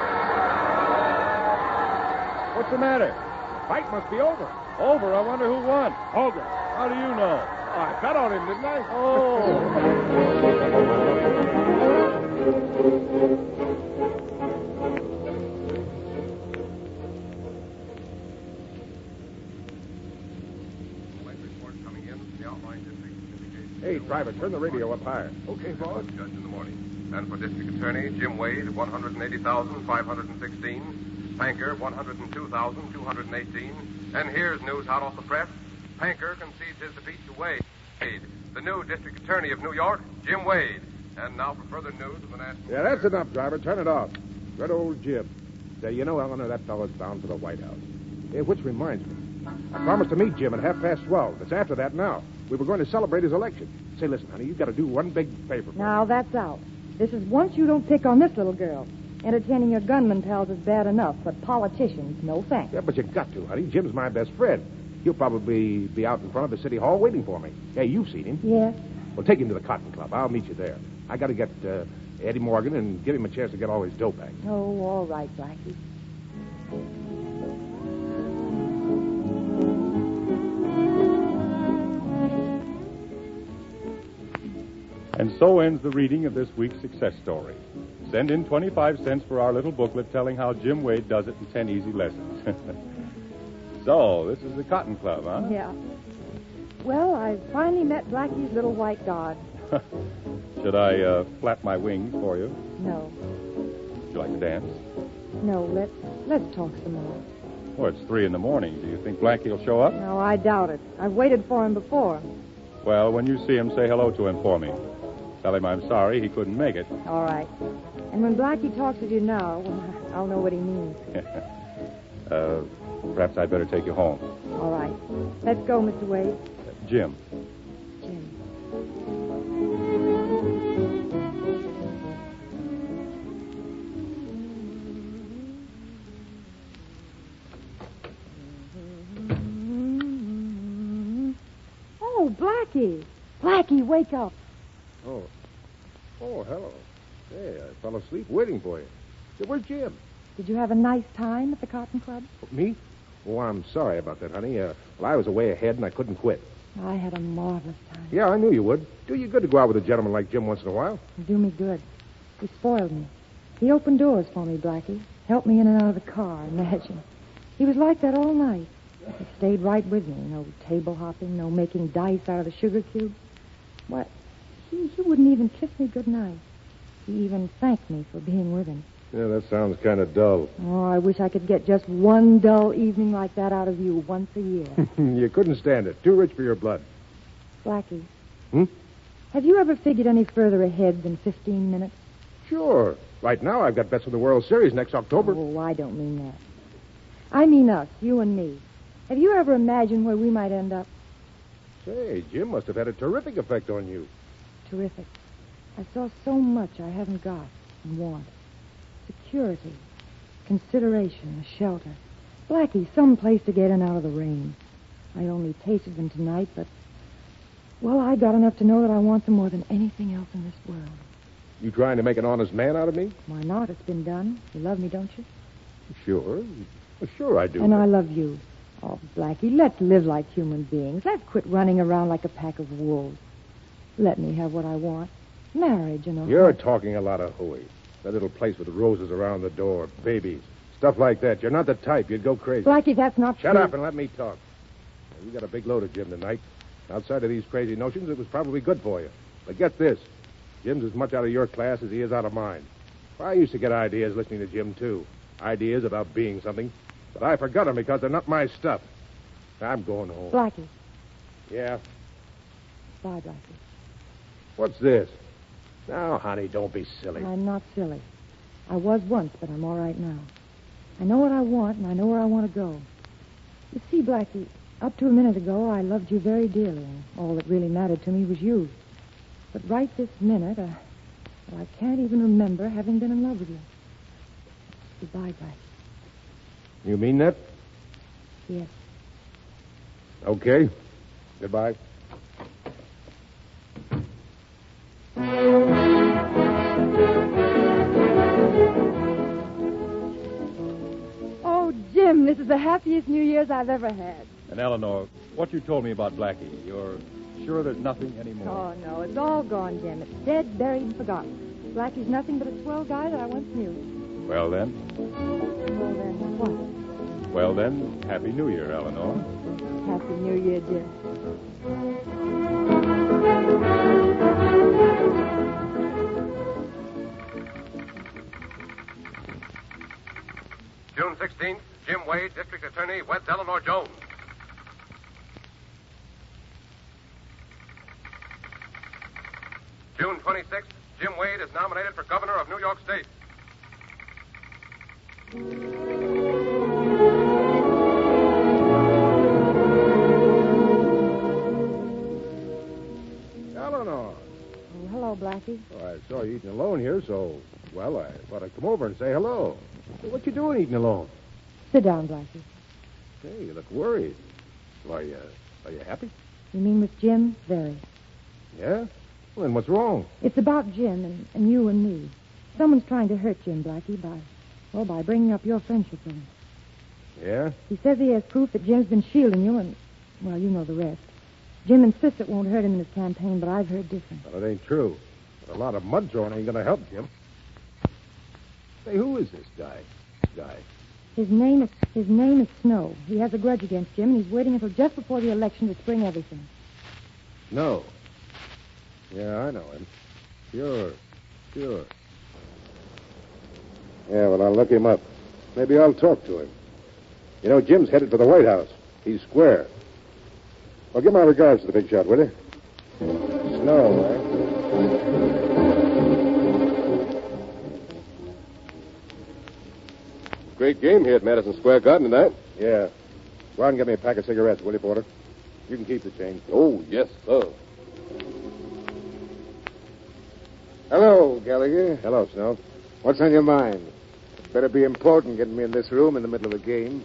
What's the matter? Fight must be over. Over? I wonder who won. Hogan. How do you know? Oh, I bet on him, didn't I? Hey, Private, turn the radio up higher. Okay, boss. Judge in the morning. And for District Attorney, Jim Wade, 180,516. Panker, 102,218. And here's news hot off the press. Panker concedes his defeat to Wade, the new district attorney of New York, Jim Wade. And now for further news of the national... Yeah, that's enough, driver. Turn it off. Good old Jim. Say, you know, Eleanor, that fellow's bound for the White House. Hey, which reminds me. I promised to meet Jim at 12:30. It's after that now. We were going to celebrate his election. Say, listen, honey, you've got to do one big favor for me. Now, that's out. This is once you don't pick on this little girl. Entertaining your gunman pals is bad enough, but politicians, no thanks. Yeah, but you got to, honey. Jim's my best friend. He'll probably be out in front of the city hall waiting for me. Hey, you've seen him. Yes. Well, take him to the Cotton Club. I'll meet you there. I got to get Eddie Morgan and give him a chance to get all his dough back. Oh, all right, Blackie. And so ends the reading of this week's success story. Send in 25 cents for our little booklet telling how Jim Wade does it in 10 easy lessons. So, this is the Cotton Club, huh? Yeah. Well, I finally met Blackie's little white god. Should I flap my wings for you? No. Would you like to dance? No, let's talk some more. Oh, it's 3 in the morning. Do you think Blackie will show up? No, I doubt it. I've waited for him before. Well, when you see him, say hello to him for me. Tell him I'm sorry he couldn't make it. All right. And when Blackie talks with you now, well, I'll know what he means. Perhaps I'd better take you home. All right. Let's go, Mr. Wade. Jim. Jim. Oh, Blackie. Blackie, wake up. Oh, hello. Hey, I fell asleep waiting for you. Say, where's Jim? Did you have a nice time at the Cotton Club? Me? Oh, I'm sorry about that, honey. Well, I was away ahead and I couldn't quit. I had a marvelous time. Yeah, I knew you would. Do you good to go out with a gentleman like Jim once in a while? You do me good. He spoiled me. He opened doors for me, Blackie. Helped me in and out of the car, imagine. He was like that all night. He stayed right with me. No table hopping, no making dice out of the sugar cubes. What? He wouldn't even kiss me goodnight. He even thanked me for being with him. Yeah, that sounds kind of dull. Oh, I wish I could get just one dull evening like that out of you once a year. You couldn't stand it. Too rich for your blood. Blackie. Hmm? Have you ever figured any further ahead than 15 minutes? Sure. Right now, I've got bets for the World Series next October. Oh, I don't mean that. I mean us, you and me. Have you ever imagined where we might end up? Say, Jim must have had a terrific effect on you. Terrific. I saw so much I haven't got and want. Security, consideration, a shelter. Blackie, some place to get in out of the rain. I only tasted them tonight, but... Well, I got enough to know that I want them more than anything else in this world. You trying to make an honest man out of me? Why not? It's been done. You love me, don't you? Sure. Sure I do. And I love you. Oh, Blackie, let's live like human beings. Let's quit running around like a pack of wolves. Let me have what I want. Marriage and all. You're talking a lot of hooey. That little place with roses around the door, babies, stuff like that. You're not the type. You'd go crazy. Blackie, that's not true. Shut up and let me talk. You got a big load of Jim tonight. Outside of these crazy notions, it was probably good for you. But get this. Jim's as much out of your class as he is out of mine. I used to get ideas listening to Jim, too. Ideas about being something. But I forgot them because they're not my stuff. I'm going home. Blackie. Yeah? Bye, Blackie. What's this? Now, honey, don't be silly. I'm not silly. I was once, but I'm all right now. I know what I want, and I know where I want to go. You see, Blackie, up to a minute ago, I loved you very dearly, and all that really mattered to me was you. But right this minute, I can't even remember having been in love with you. Goodbye, Blackie. You mean that? Yes. Okay. Goodbye. Oh, Jim, this is the happiest New Year's I've ever had. And Eleanor, what you told me about Blackie, you're sure there's nothing anymore? Oh, no, it's all gone, Jim. It's dead, buried, and forgotten. Blackie's nothing but a swell guy that I once knew. Well, then? Well, then, what? Well, then, Happy New Year, Eleanor. Happy New Year, Jim. June 16th, Jim Wade, District Attorney, weds Eleanor Jones. June 26th, Jim Wade is nominated for governor of New York State. Eleanor. Oh, hello, Blackie. Oh, I saw you eating alone here, so, well, I thought I'd come over and say hello. What you doing eating alone? Sit down, Blackie. Hey, you look worried. Are you happy? You mean with Jim? Very. Yeah? Well, then what's wrong? It's about Jim and you and me. Someone's trying to hurt Jim, Blackie, by bringing up your friendship with him. Yeah? He says he has proof that Jim's been shielding you and, well, you know the rest. Jim insists it won't hurt him in his campaign, but I've heard different. Well, it ain't true. But a lot of mud throwing ain't going to help Jim. Say, who is this guy? His name is Snow. He has a grudge against Jim, and he's waiting until just before the election to spring everything. No. Yeah, I know him. Sure. Yeah, well, I'll look him up. Maybe I'll talk to him. You know, Jim's headed for the White House. He's square. Well, give my regards to the big shot, will you? Snow, eh? Great game here at Madison Square Garden tonight. Yeah. Go out and get me a pack of cigarettes, will you, Porter? You can keep the change. Oh, yes, sir. Hello, Gallagher. Hello, Snow. What's on your mind? Better be important getting me in this room in the middle of a game.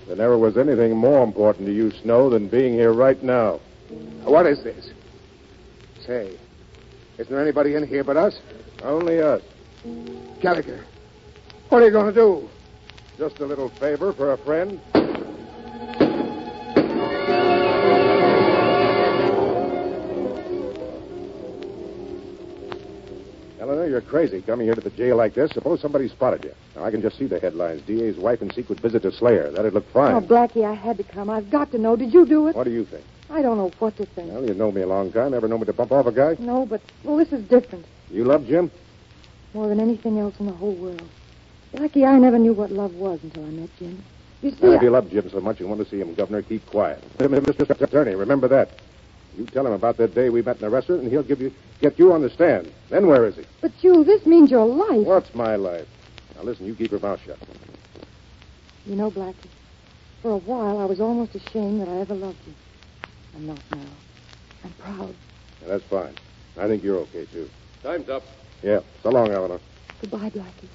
There never was anything more important to you, Snow, than being here right now. What is this? Say, isn't there anybody in here but us? Only us. Gallagher, what are you going to do? Just a little favor for a friend. Eleanor, you're crazy coming here to the jail like this. Suppose somebody spotted you. Now, I can just see the headlines. DA's wife in secret visit to Slayer. That'd look fine. Oh, Blackie, I had to come. I've got to know. Did you do it? What do you think? I don't know what to think. Well, you know me a long time. Ever know me to bump off a guy? No, but, well, this is different. You love Jim? More than anything else in the whole world. Blackie, I never knew what love was until I met Jim. You see, If you love Jim so much you want to see him, Governor, keep quiet. Mr. Attorney, remember that. You tell him about that day we met in the restaurant, and he'll get you on the stand. Then where is he? But you, this means your life. What's my life? Now, listen, you keep your mouth shut. You know, Blackie, for a while I was almost ashamed that I ever loved you. I'm not now. I'm proud. Yeah, that's fine. I think you're okay, too. Time's up. Yeah. So long, Eleanor. Goodbye, Blackie.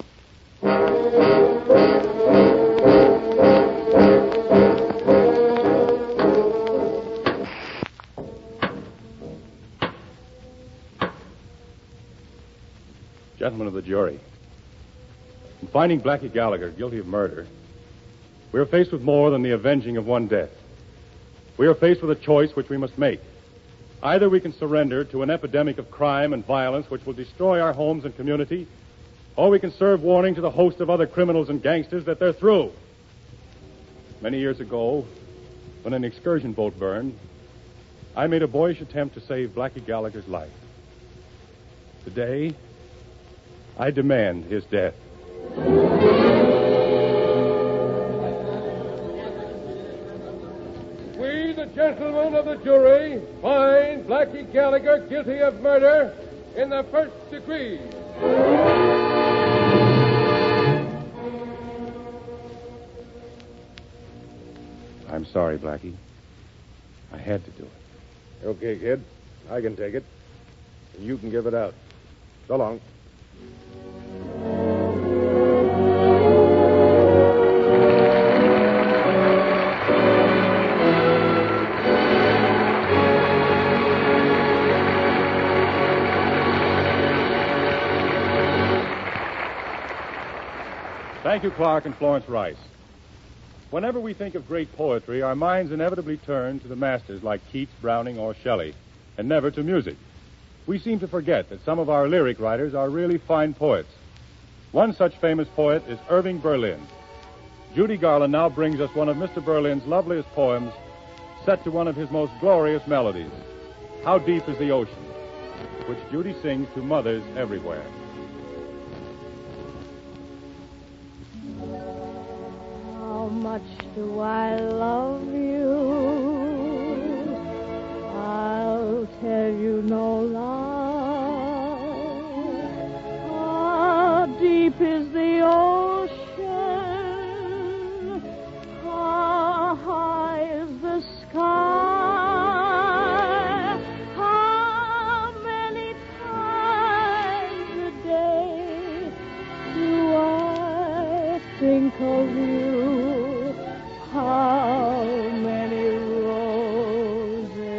Gentlemen of the jury, in finding Blackie Gallagher guilty of murder, we are faced with more than the avenging of one death. We are faced with a choice which we must make. Either we can surrender to an epidemic of crime and violence which will destroy our homes and community, or we can serve warning to the host of other criminals and gangsters that they're through. Many years ago, when an excursion boat burned, I made a boyish attempt to save Blackie Gallagher's life. Today, I demand his death. We, the gentlemen of the jury, find Blackie Gallagher guilty of murder in the first degree. I'm sorry, Blackie. I had to do it. Okay, kid. I can take it. And you can give it out. So long. Thank you, Clark and Florence Rice. Whenever we think of great poetry, our minds inevitably turn to the masters like Keats, Browning, or Shelley, and never to music. We seem to forget that some of our lyric writers are really fine poets. One such famous poet is Irving Berlin. Judy Garland now brings us one of Mr. Berlin's loveliest poems, set to one of his most glorious melodies, How Deep is the Ocean, which Judy sings to mothers everywhere. How much do I love you? I'll tell you no lie. think of you, how many roses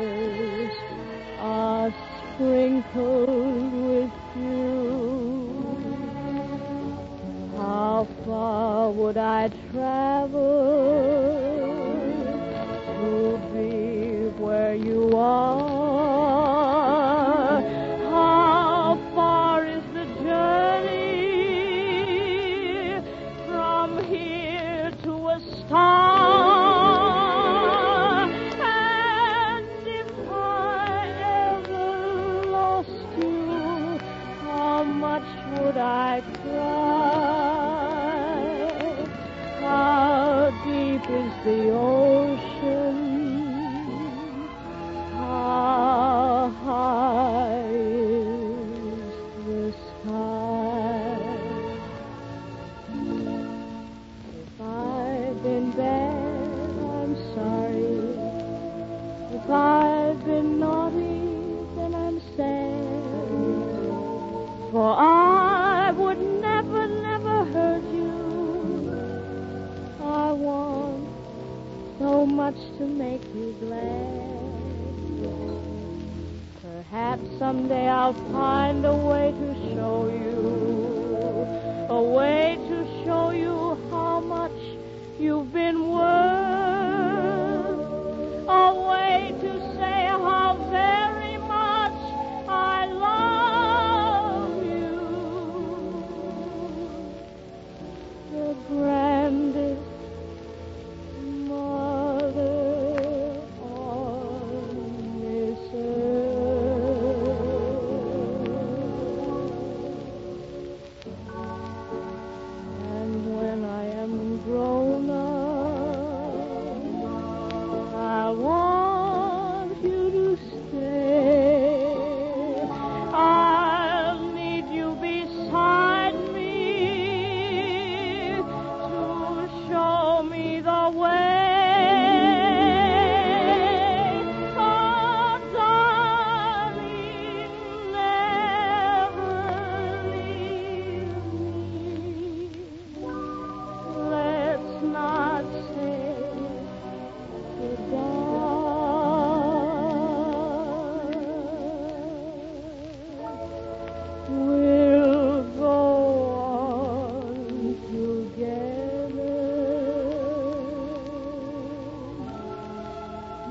are sprinkled with you. How far would I travel to be where you are? How far is the journey from here to a star? And if I ever lost you, how much would I cry? How deep is the ocean? How high is the sky? If I've been bad, I'm sorry. If I've been naughty, then I'm sad. For I would never, never hurt you. I want so much to make you glad. Perhaps someday I'll find a way to show you, a way to show you how much you've been worth, a way to say how very much I love you. The grandest mother on this earth. And when I am grown up, I want you to stay. I'll need you beside me to show me the way. Oh, darling, never leave me. Let's not say goodbye. We'll go on together.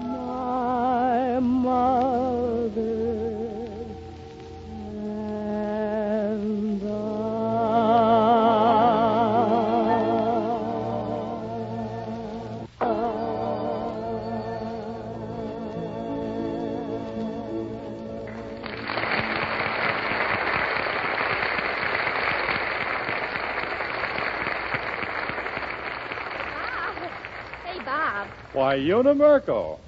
My mother and Hey, Bob. Why, Una Merkel.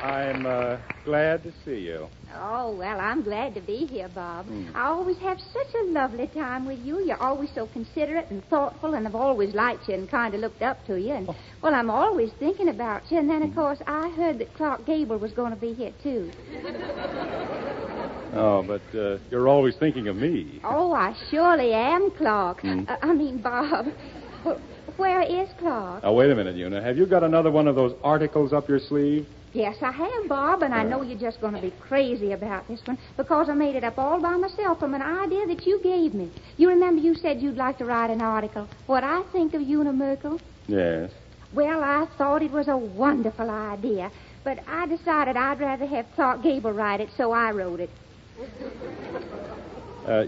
I'm glad to see you. Oh, well, I'm glad to be here, Bob. I always have such a lovely time with you. You're always so considerate and thoughtful, and I've always liked you and kind of looked up to you. And, well, I'm always thinking about you. And then, of course, I heard that Clark Gable was going to be here, too. Oh, but you're always thinking of me. Oh, I surely am, Clark. Bob. Where is Clark? Now, wait a minute, Una. Have you got another one of those articles up your sleeve? Yes, I have, Bob, and I know you're just going to be crazy about this one because I made it up all by myself from an idea that you gave me. You remember you said you'd like to write an article, What I Think of Una Merkel? Yes. Well, I thought it was a wonderful idea, but I decided I'd rather have Clark Gable write it, so I wrote it.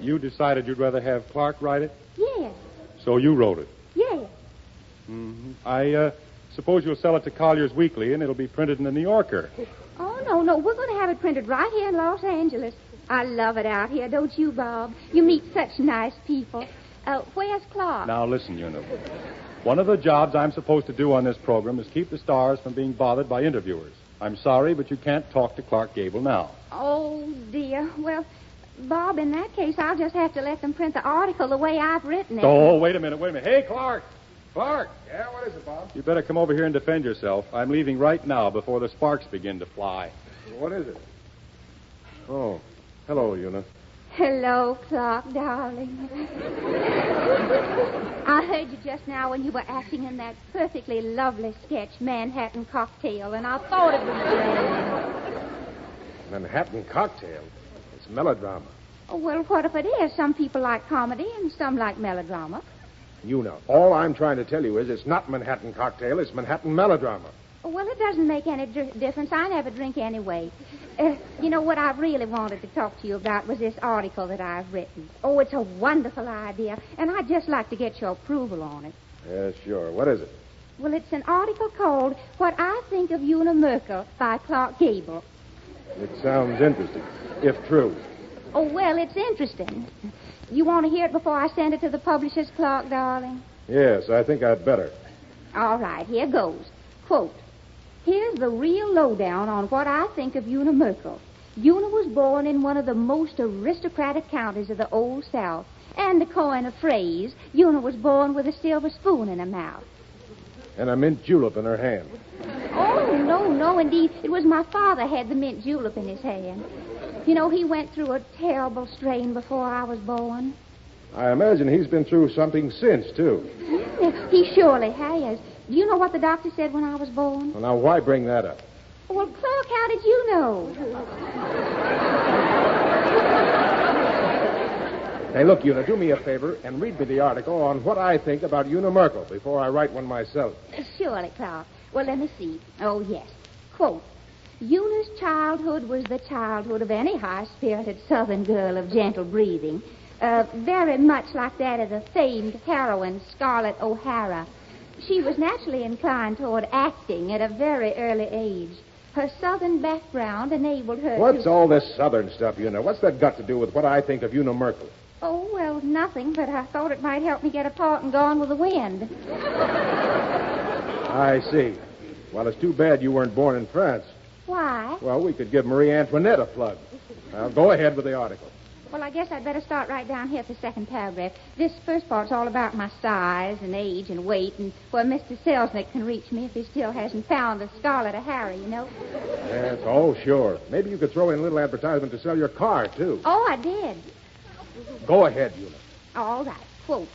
You decided you'd rather have Clark write it? Yes. So you wrote it? Yes. Mm-hmm. I suppose you'll sell it to Collier's Weekly, and it'll be printed in the New Yorker. Oh, no. We're going to have it printed right here in Los Angeles. I love it out here, don't you, Bob? You meet such nice people. Where's Clark? Now, listen, Una. One of the jobs I'm supposed to do on this program is keep the stars from being bothered by interviewers. I'm sorry, but you can't talk to Clark Gable now. Oh, dear. Well, Bob, in that case, I'll just have to let them print the article the way I've written it. Oh, wait a minute. Hey, Clark! Clark! Yeah, what is it, Bob? You better come over here and defend yourself. I'm leaving right now before the sparks begin to fly. What is it? Oh, hello, Una. Hello, Clark, darling. I heard you just now when you were acting in that perfectly lovely sketch, Manhattan Cocktail, and I thought it was grand. Manhattan Cocktail? It's melodrama. Oh, well, what if it is? Some people like comedy and some like melodrama. You know. All I'm trying to tell you is it's not Manhattan Cocktail, it's Manhattan melodrama. Oh, well, it doesn't make any difference. I never drink anyway. You know, what I really wanted to talk to you about was this article that I've written. Oh, it's a wonderful idea, and I'd just like to get your approval on it. Yeah, sure. What is it? Well, it's an article called What I Think of Una Merkel by Clark Gable. It sounds interesting, if true. Oh, well, it's interesting. You want to hear it before I send it to the publishers, Clark, darling? Yes, I think I'd better. All right, here goes. Quote, here's the real lowdown on what I think of Una Merkel. Una was born in one of the most aristocratic counties of the Old South. And to coin a phrase, Una was born with a silver spoon in her mouth. And a mint julep in her hand. Oh, no, indeed. It was my father had the mint julep in his hand. You know, he went through a terrible strain before I was born. I imagine he's been through something since, too. He surely has. Do you know what the doctor said when I was born? Well, now, why bring that up? Well, Clark, how did you know? Hey, look, Una, do me a favor and read me the article on what I think about Una Merkel before I write one myself. Surely, Clark. Well, let me see. Oh, yes. Quote, Una's childhood was the childhood of any high-spirited Southern girl of gentle breathing, very much like that of the famed heroine Scarlett O'Hara. She was naturally inclined toward acting at a very early age. Her Southern background enabled her What's all this Southern stuff, Una? What's that got to do with what I think of Una Merkel? Oh, well, nothing, but I thought it might help me get a part in Gone with the Wind. I see. Well, it's too bad you weren't born in France. Why? Well, we could give Marie Antoinette a plug. Now, go ahead with the article. Well, I guess I'd better start right down here at the second paragraph. This first part's all about my size and age and weight and where Mr. Selznick can reach me if he still hasn't found the Scarlet O'Hara, you know. Yes, oh, sure. Maybe you could throw in a little advertisement to sell your car, too. Oh, I did. Go ahead, Una. All right. Quote,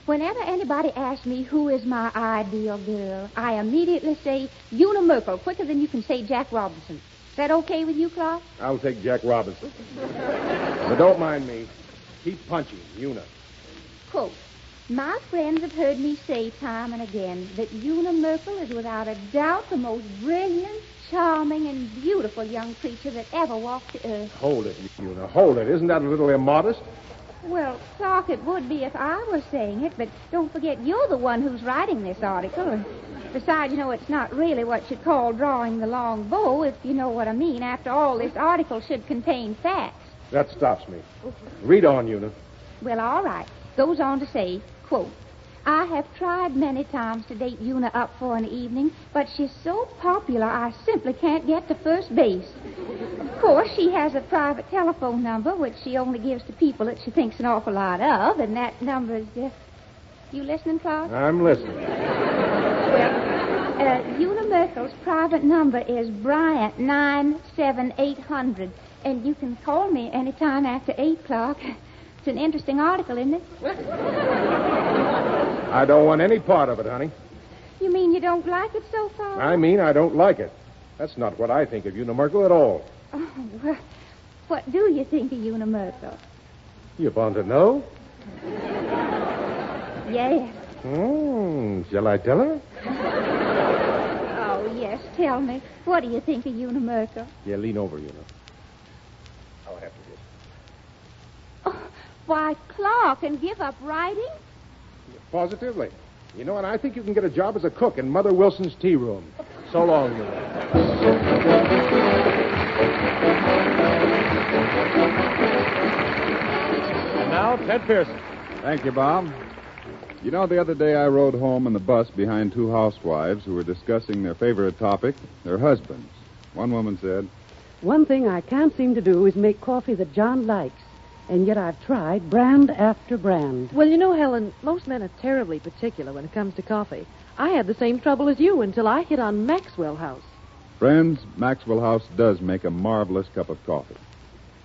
whenever anybody asks me who is my ideal girl, I immediately say Una Merkel, quicker than you can say Jack Robinson. Is that okay with you, Clark? I'll take Jack Robinson. But don't mind me. Keep punching, Una. Quote, my friends have heard me say time and again that Una Merkel is without a doubt the most brilliant, charming, and beautiful young creature that ever walked the earth. Hold it, Una. Hold it. Isn't that a little immodest? Well, Clark, it would be if I were saying it, but don't forget you're the one who's writing this article. And besides, you know, it's not really what you call drawing the long bow, if you know what I mean. After all, this article should contain facts. That stops me. Read on, Una. Well, all right. Goes on to say, quote, I have tried many times to date Una up for an evening, but she's so popular I simply can't get to first base. Of course, she has a private telephone number, which she only gives to people that she thinks an awful lot of, and that number is... You listening, Clark? I'm listening. Well, Una Merkel's private number is Bryant 97800, and you can call me anytime after 8 o'clock. It's an interesting article, isn't it? I don't want any part of it, honey. You mean you don't like it so far? I mean I don't like it. That's not what I think of Una Merkel at all. Oh, well, what do you think of Una Merkel? You want to know? Yes. Shall I tell her? Oh, yes, tell me. What do you think of Una Merkel? Yeah, lean over, Una. I'll have to get. Oh, why, Clark, and give up writing? Positively. You know, and I think you can get a job as a cook in Mother Wilson's tea room. So long, Una. And now, Ted Pearson. Thank you, Bob. You know, the other day I rode home in the bus behind two housewives who were discussing their favorite topic, their husbands. One woman said, one thing I can't seem to do is make coffee that John likes. And yet I've tried brand after brand. Well, you know, Helen, most men are terribly particular when it comes to coffee. I had the same trouble as you until I hit on Maxwell House. Friends, Maxwell House does make a marvelous cup of coffee.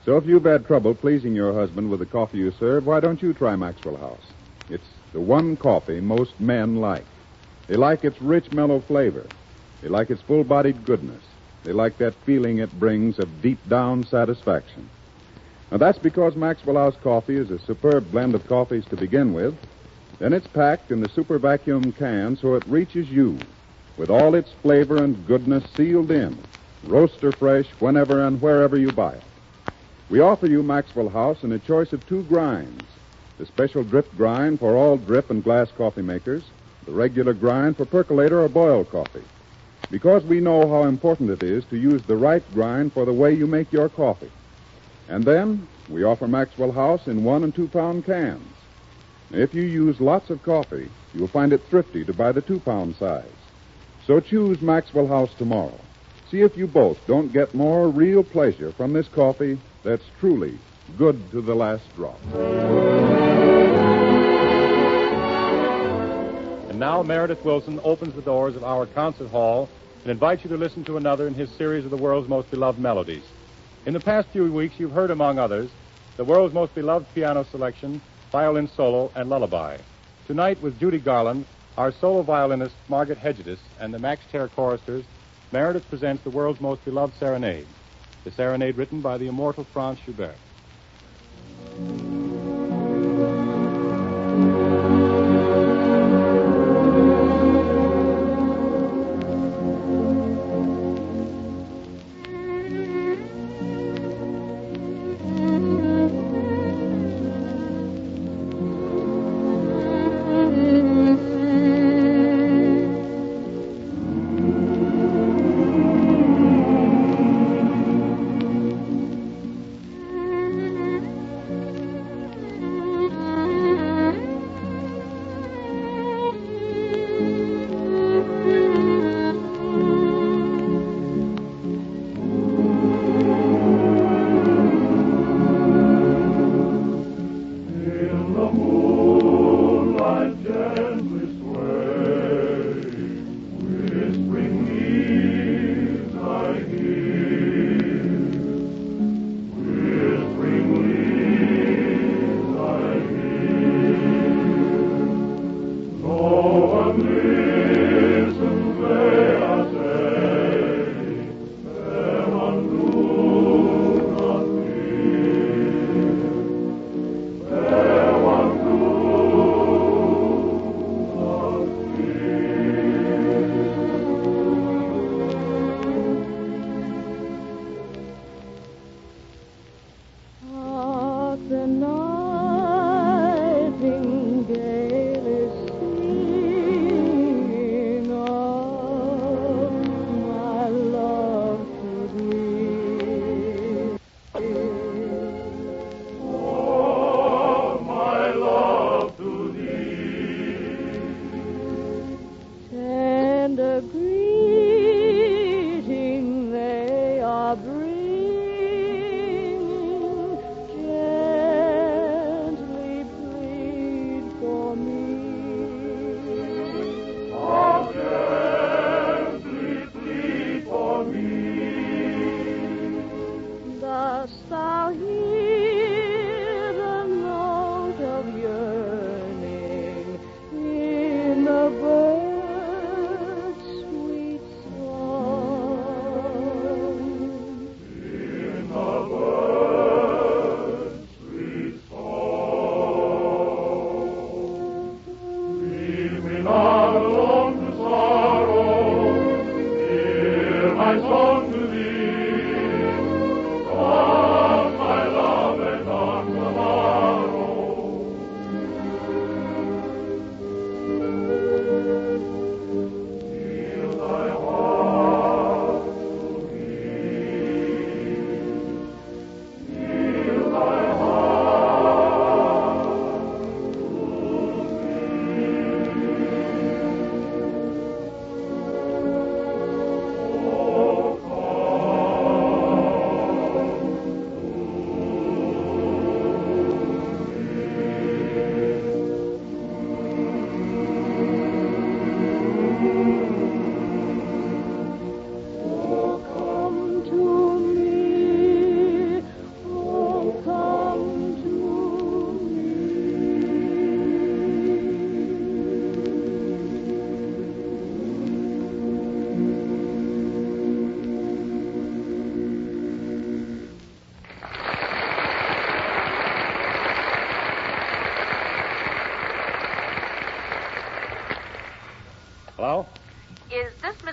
So if you've had trouble pleasing your husband with the coffee you serve, why don't you try Maxwell House? It's the one coffee most men like. They like its rich, mellow flavor. They like its full-bodied goodness. They like that feeling it brings of deep-down satisfaction. Now, that's because Maxwell House coffee is a superb blend of coffees to begin with. Then it's packed in the super vacuum can so it reaches you with all its flavor and goodness sealed in, roaster fresh whenever and wherever you buy it. We offer you Maxwell House in a choice of 2 grinds. The special drip grind for all drip and glass coffee makers, the regular grind for percolator or boiled coffee. Because we know how important it is to use the right grind for the way you make your coffee. And then we offer Maxwell House in 1 and 2 pound cans. If you use lots of coffee, you'll find it thrifty to buy the 2 pound size. So choose Maxwell House tomorrow. See if you both don't get more real pleasure from this coffee that's truly good to the last drop. And now Meredith Wilson opens the doors of our concert hall and invites you to listen to another in his series of the world's most beloved melodies. In the past few weeks, you've heard, among others, the world's most beloved piano selection, violin solo, and lullaby. Tonight, with Judy Garland, our solo violinist, Margaret Hedges, and the Max Terre choristers, Meredith presents the world's most beloved serenade, the serenade written by the immortal Franz Schubert.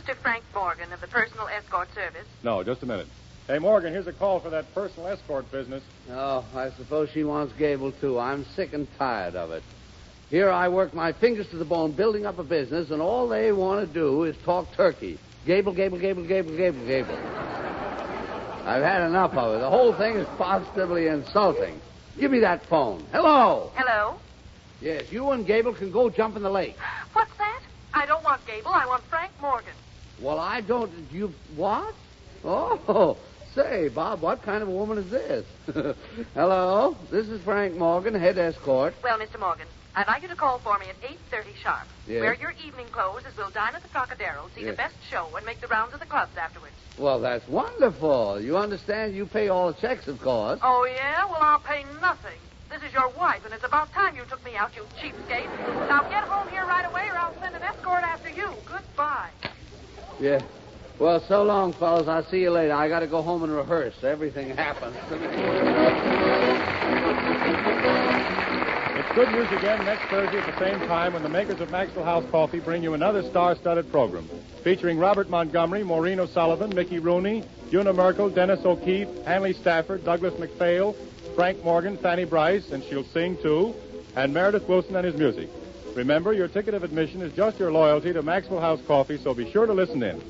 Mr. Frank Morgan of the Personal Escort Service? No, just a minute. Hey, Morgan, here's a call for that personal escort business. Oh, I suppose she wants Gable, too. I'm sick and tired of it. Here I work my fingers to the bone building up a business, and all they want to do is talk turkey. Gable, Gable, Gable, Gable, Gable, Gable. I've had enough of it. The whole thing is positively insulting. Give me that phone. Hello? Hello? Yes, you and Gable can go jump in the lake. What's that? I don't want Gable. I want Frank Morgan. Well, I don't... You... What? Oh, say, Bob, what kind of a woman is this? Hello? This is Frank Morgan, head escort. Well, Mr. Morgan, I'd like you to call for me at 8:30 sharp. Yes? Wear your evening clothes as we'll dine at the Trocadero, see the Yes. best show, and make the rounds of the clubs afterwards. Well, that's wonderful. You understand you pay all the checks, of course. Oh, yeah? Well, I'll pay nothing. This is your wife, and it's about time you took me out, you cheapskate. Now get home here right away, or I'll send an escort after you. Goodbye. Yeah. Well, so long, fellas. I'll see you later. I got to go home and rehearse. Everything happens to me. It's good news again next Thursday at the same time when the makers of Maxwell House Coffee bring you another star-studded program featuring Robert Montgomery, Maureen O'Sullivan, Mickey Rooney, Una Merkel, Dennis O'Keefe, Hanley Stafford, Douglas McPhail, Frank Morgan, Fanny Bryce, and she'll sing too, and Meredith Wilson and his music. Remember, your ticket of admission is just your loyalty to Maxwell House Coffee, so be sure to listen in.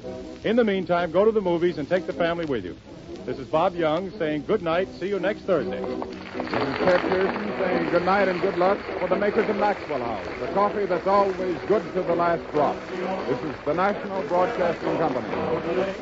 In the meantime, go to the movies and take the family with you. This is Bob Young saying good night. See you next Thursday. This is Ted Pearson saying good night and good luck for the makers of Maxwell House, the coffee that's always good to the last drop. This is the National Broadcasting Company.